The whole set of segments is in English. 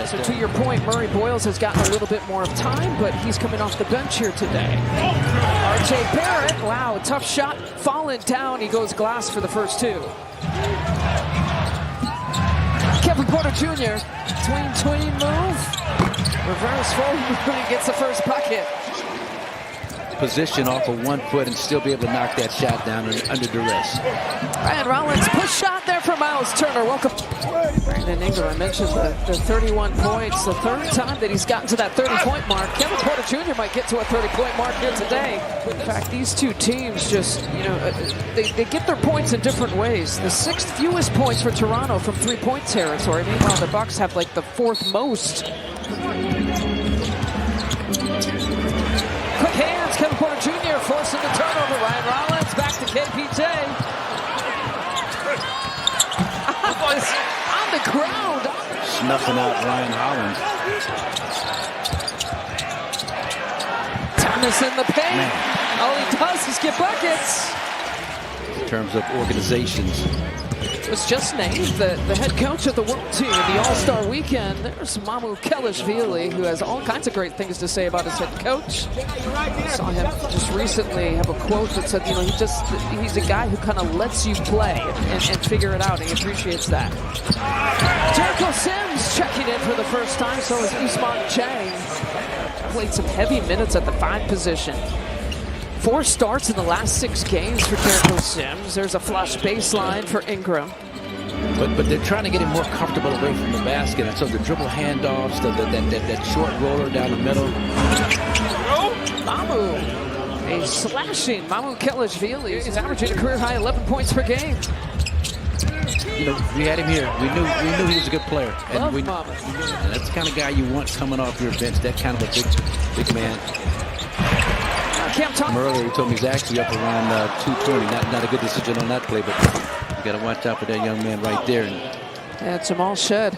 So to your point, Murray Boyles has gotten a little bit more of time, but he's coming off the bench here today. R.J. Barrett, wow, tough shot, falling down. He goes glass for the first two. Kevin Porter Jr., tween move. Reverse forward and gets the first bucket. Position off of 1 foot and still be able to knock that shot down under duress. Ryan Rollins, push shot there for Miles Turner. Welcome. Brandon Ingram, I mentioned the 31 points. The third time that he's gotten to that 30-point mark. Kevin Porter Jr. might get to a 30-point mark here today. In fact, these two teams just, they get their points in different ways. The 6th fewest points for Toronto from 3-point territory. Meanwhile, the Bucks have like the 4th most. Quick hands, Kevin Porter Jr. forcing the turnover. Ryan Rollins back to KPJ. On the ground. Snuffing out Ryan Hollins. Thomas in the paint. Man. All he does is get buckets. In terms of organizations. Was just named the head coach of the World Team in the All-Star Weekend. There's Mamu Kelishvili, who has all kinds of great things to say about his head coach. Saw him just recently have a quote that said, he's a guy who kind of lets you play and figure it out. He appreciates that. Jericho Sims checking in for the first time. So is Usman Chang. Played some heavy minutes at the 5 position. 4 starts in the last 6 games for Jericho Sims. There's a flush baseline for Ingram. But they're trying to get him more comfortable away from the basket. And so the dribble handoffs, that short roller down the middle. Mamu, a slashing Mamu Kelishvili. He's averaging a career high 11 points per game. We had him here. We knew he was a good player. And Love Mamu. And that's the kind of guy you want coming off your bench. That kind of a big man. Earlier he told me he's actually up around 220. Not a good decision on that play, but you got to watch out for that young man right there. And Jamal Shed.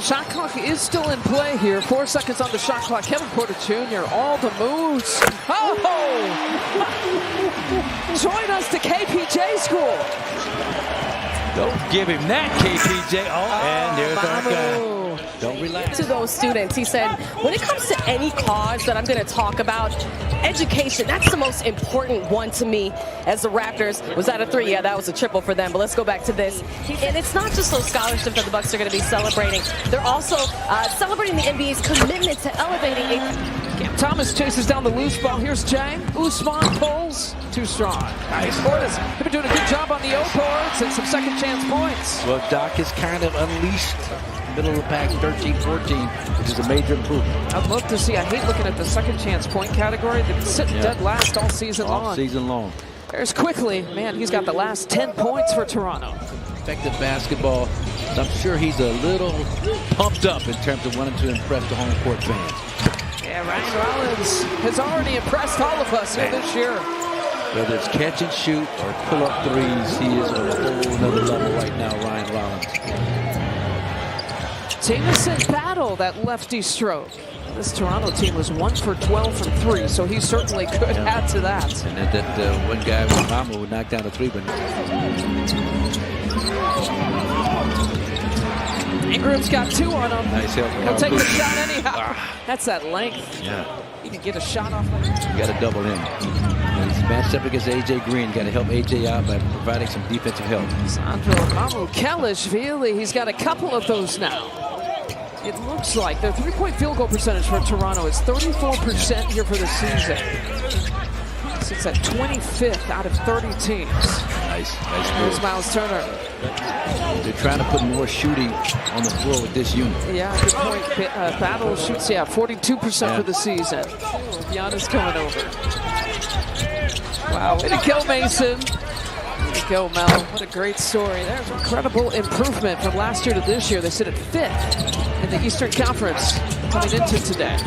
Shot clock is still in play here. 4 seconds on the shot clock. Kevin Porter Jr. All the moves. Oh! Join us to KPJ school. Don't give him that, KPJ. Oh, and there's our guy. Don't relax. To those students, he said, when it comes to any cause that I'm going to talk about, education, that's the most important one to me. As the Raptors, was that a 3? Yeah, that was a triple for them. But let's go back to this. And it's not just those scholarships that the Bucks are going to be celebrating. They're also celebrating the NBA's commitment to elevating Cam Thomas chases down the loose ball. Here's Chang. Usman pulls. Too strong. Nice. Portis, they've been doing a good job on the O-boards and some second chance points. Well, Doc has kind of unleashed middle of the pack 13-14, which is a major improvement. I'd love to see. I hate looking at the second chance point category. They've been sitting dead last all season long. All season long. There's quickly. Man, he's got the last 10 points for Toronto. Effective basketball. I'm sure he's a little pumped up in terms of wanting to impress the home court fans. Yeah, Ryan Rollins has already impressed all of us here this year. Whether it's catch and shoot or pull up threes, he is on a whole nother level right now, Ryan Rollins. Jameson battle that lefty stroke. This Toronto team was 1 for 12 from 3, so he certainly could add to that. And that one guy with Mamu would knock down a 3, but Ingram's got 2 on him. Nice help. He'll take the shot anyhow. That's that length. Yeah. You can get a shot off. You got to double him. He's matched up against A.J. Green. Got to help A.J. out by providing some defensive help. Sandro Mamu Kelishvili, he's got a couple of those now. It looks like their 3-point field goal percentage for Toronto is 34% here for the season. It's at 25th out of 30 teams. Nice There's move. Miles Turner. They're trying to put more shooting on the floor with this unit. Yeah, good point. Battle shoots, 42% for the season. Giannis coming over. Wow, way to go, Mason. Way to go, Mel. What a great story. There's incredible improvement from last year to this year. They sit at 5th in the Eastern Conference coming into today.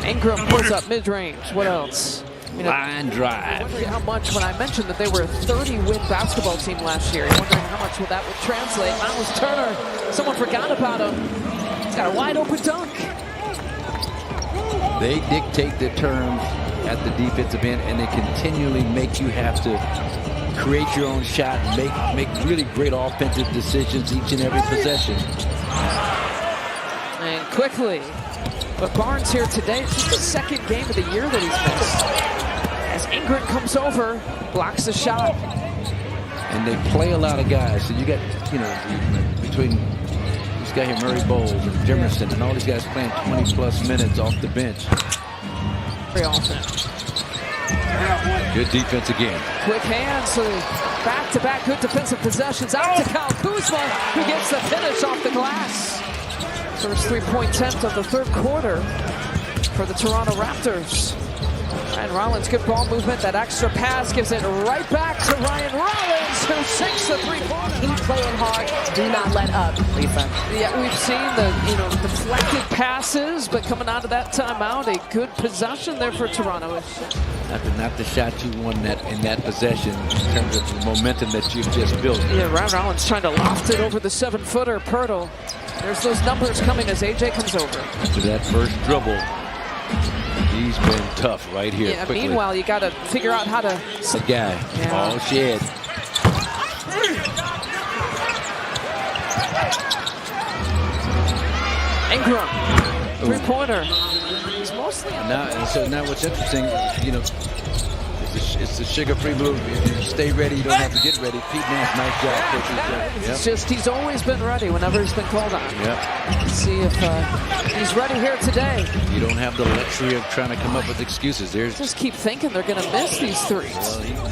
Ingram pulls up mid-range. What else? Line drive. How much, when I mentioned that they were a 30-win basketball team last year, I'm wondering how much that would translate. Miles Turner, someone forgot about him. He's got a wide-open dunk. They dictate the terms at the defensive end, and they continually make you have to create your own shot, make really great offensive decisions each and every possession. quickly. But Barnes here today, it's just the second game of the year that he's missed. As Ingram comes over, blocks the shot. And they play a lot of guys. So you got, you know, between this guy here, Murray Bowles and Jimerson, and all these guys playing 20-plus minutes off the bench. Very often. Good defense again. Quick hands, so back-to-back good defensive possessions. Out to Kyle Kuzma, who gets the finish off the glass. First three-point attempt of the third quarter for the Toronto Raptors. Ryan Rollins, good ball movement. That extra pass gives it right back to Ryan Rollins, who sinks the three-pointer. Keep playing hard. Do not let up, Lisa. Yeah, we've seen the deflected passes, but coming out of that timeout, a good possession there for Toronto. Not the shot you won in that possession in terms of the momentum that you've just built. Yeah, Ryan Rollins trying to loft it over the 7-footer. Pirtle. There's those numbers coming as AJ comes over. After that first dribble, he's been tough right here. Yeah, quickly. Meanwhile, you got to figure out how to... The guy. Yeah. Oh, shit. Ingram. Three-pointer. He's mostly... Now what's interesting, you know, it's the sugar-free move. If you stay ready, you don't have to get ready. Pete Nance, nice job. It's just he's always been ready whenever he's been called on. Yep. Let's see if he's ready here today. You don't have the luxury of trying to come up with excuses. Just keep thinking they're going to miss these threes. Well,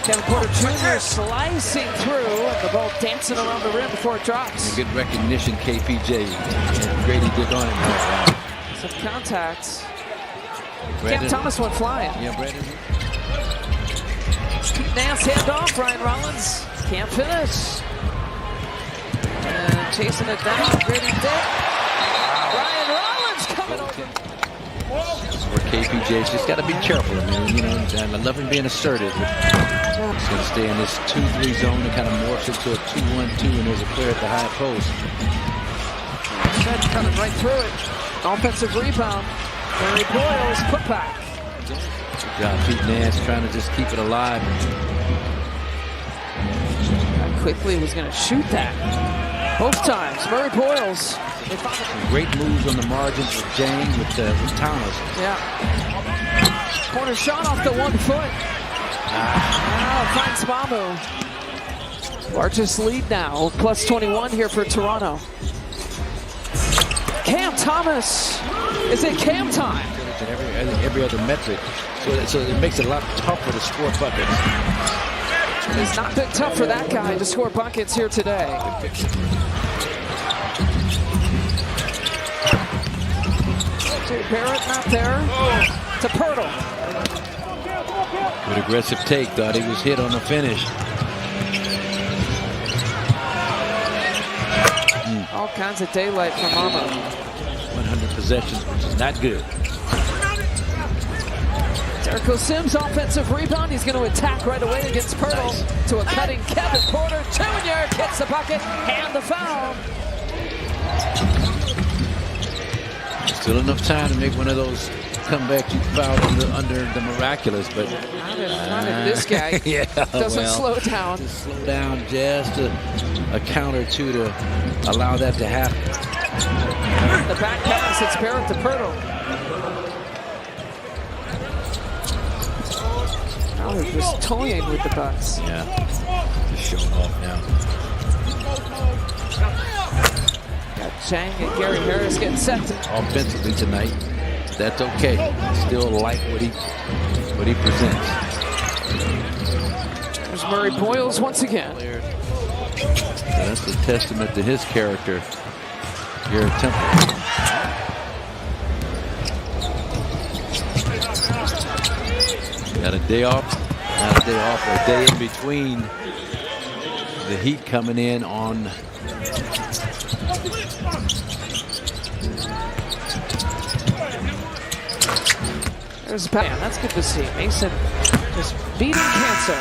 Kevin Porter Jr. slicing through, and the ball dancing around the rim before it drops. good recognition, KPJ. And Grady did on him. Some contacts. Brandon, Cam Thomas went flying. Yeah, Brandon. Nance hand off. Ryan Rollins can't finish. And chasing it down. Grady Dick. Ryan Rollins coming over. For KPJ's just got to be careful. I mean, you know, and I love him being assertive. He's going to stay in this 2-3 zone and kind of morphs into a 2-1-2, and there's a player at the high post. Fed coming right through it. Offensive rebound. Murray Boyles put back. Good job, Pete Nance, trying to just keep it alive. Quickly was going to shoot that. Both times. Murray Boyles. Great moves on the margins with Jane, with Thomas. Yeah. Corner shot off the 1 foot. Now finds Mamu. Largest lead now. Plus 21 here for Toronto. Cam Thomas. Is it Cam time? Every other metric. So it makes it a lot tougher to score buckets. It's not been tough for that guy to score buckets here today. Barrett not there. To Pirtle. Good aggressive take. Thought he was hit on the finish. All kinds of daylight from Mama. 100 possessions, which is not good. Jericho Sims, offensive rebound. He's going to attack right away against Pirtle. Nice. To a cutting Kevin Porter Jr. Gets the bucket and the foul. Still enough time to make one of those comebacks you fouled under the miraculous, but not if this guy doesn't slow down. Just slow down just a count or two to allow that to happen. The back pass, it's Barrett to Pirtle. Now he's just toying with the Bucks. Yeah, just showing off now. Got Chang and Gary Harris getting set. Offensively tonight, that's okay. Still like what he presents. There's Murray Boyles once again. That's a testament to his character. Garrett Temple. Got a day off. Not a day off, a day in between. The Heat coming in on there's Pan. That's good to see. Mason just beating cancer.